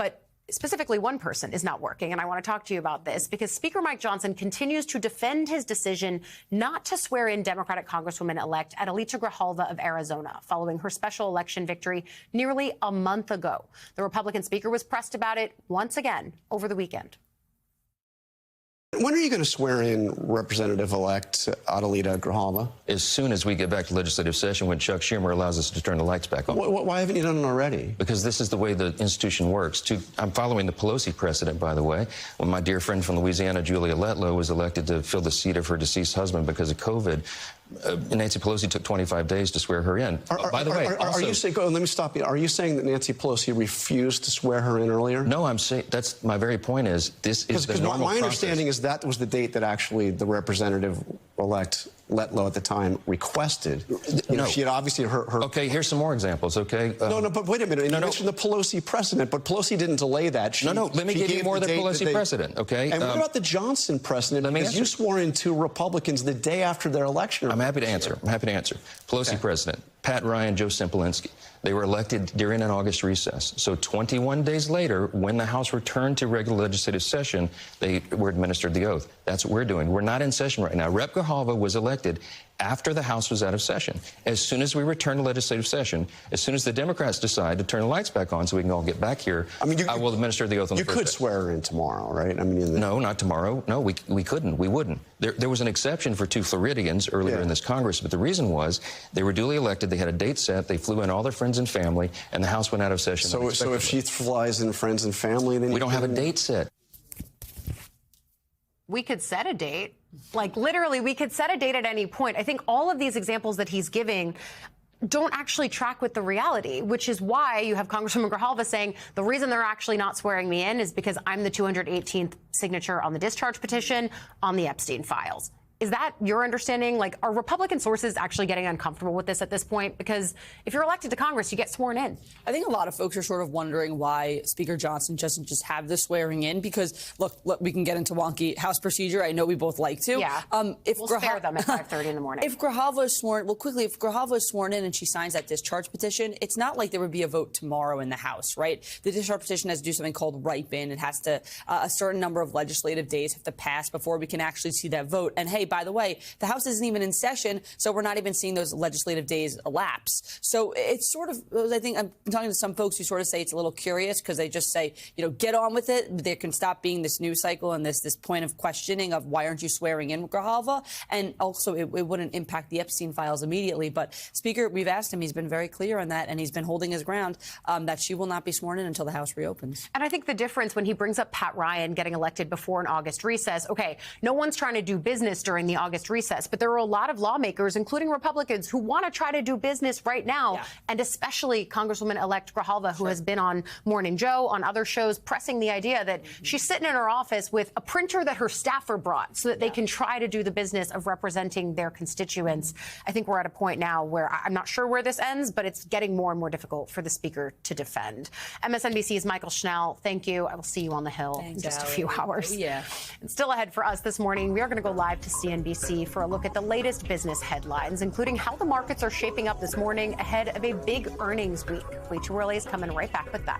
But specifically, one person is not working, and I want to talk to you about this because Speaker Mike Johnson continues to defend his decision not to swear in Democratic Congresswoman-elect Adelita Grijalva of Arizona following her special election victory nearly a month ago. The Republican speaker was pressed about it once again over the weekend. When are you going to swear in Representative-elect Adelita Grijalva? As soon as we get back to legislative session, when Chuck Schumer allows us to turn the lights back on. Why haven't you done it already? Because this is the way the institution works. I'm following the Pelosi precedent, by the way, when my dear friend from Louisiana, Julia Letlow, was elected to fill the seat of her deceased husband because of COVID. Nancy Pelosi took 25 days to swear her in. By the way, are you saying? Let me stop you. Are you saying that Nancy Pelosi refused to swear her in earlier? No, I'm saying that's my very point. Is this is the normal my understanding is that was the date that actually the representative-elect Letlow at the time requested. She had obviously her. Okay, here's some more examples. Okay. No, but wait a minute. You mentioned the Pelosi precedent, but Pelosi didn't delay that. Let me give you more of the Pelosi precedent. Okay. And what about the Johnson precedent? Because you swore in two Republicans the day after their election. I'm happy to answer. Pelosi precedent. Pat Ryan, Joe Simpolinski. They were elected during an August recess. So 21 days later, when the House returned to regular legislative session, they were administered the oath. That's what we're doing. We're not in session right now. Rep. Grijalva was elected after the House was out of session. As soon as we return to legislative session, as soon as the Democrats decide to turn the lights back on so we can all get back here, I will administer the oath on the first day. You could swear her in tomorrow, right? No, not tomorrow. No, we couldn't. We wouldn't. There was an exception for two Floridians earlier in this Congress, but the reason was they were duly elected, they had a date set, they flew in all their friends and family, and the House went out of session. So if she flies in friends and family, then we don't have a date set. We could set a date. Like, literally, we could set a date at any point. I think all of these examples that he's giving don't actually track with the reality, which is why you have Congresswoman Grijalva saying the reason they're actually not swearing me in is because I'm the 218th signature on the discharge petition on the Epstein files. Is that your understanding? Like, are Republican sources actually getting uncomfortable with this at this point? Because if you're elected to Congress, you get sworn in. I think a lot of folks are sort of wondering why Speaker Johnson doesn't just have the swearing in. Because, look, we can get into wonky House procedure. I know we both like to. Yeah. We'll spare them at 5:30 in the morning. If Grijalva is sworn, if Grijalva is sworn in and she signs that discharge petition, it's not like there would be a vote tomorrow in the House, right? The discharge petition has to do something called ripen. It has to, a certain number of legislative days have to pass before we can actually see that vote. And hey, by the way, the House isn't even in session, so we're not even seeing those legislative days elapse. So it's sort of, I think I'm talking to some folks who sort of say it's a little curious because they just say, get on with it. There can stop being this news cycle and this point of questioning of why aren't you swearing in Grijalva? And also it wouldn't impact the Epstein files immediately. But Speaker, we've asked him, he's been very clear on that, and he's been holding his ground that she will not be sworn in until the House reopens. And I think the difference when he brings up Pat Ryan getting elected before an August recess, okay, no one's trying to do business during the August recess, but there are a lot of lawmakers, including Republicans, who want to try to do business right now, and especially Congresswoman-elect Grijalva, who has been on Morning Joe, on other shows, pressing the idea that she's sitting in her office with a printer that her staffer brought so that they can try to do the business of representing their constituents. I think we're at a point now where I'm not sure where this ends, but it's getting more and more difficult for the Speaker to defend. MSNBC's Michael Schnell, thank you. I will see you on the Hill in just a few hours. And still ahead for us this morning, we are going to go live to CNBC for a look at the latest business headlines, including how the markets are shaping up this morning ahead of a big earnings week. Lee Chiarelli is coming right back with that.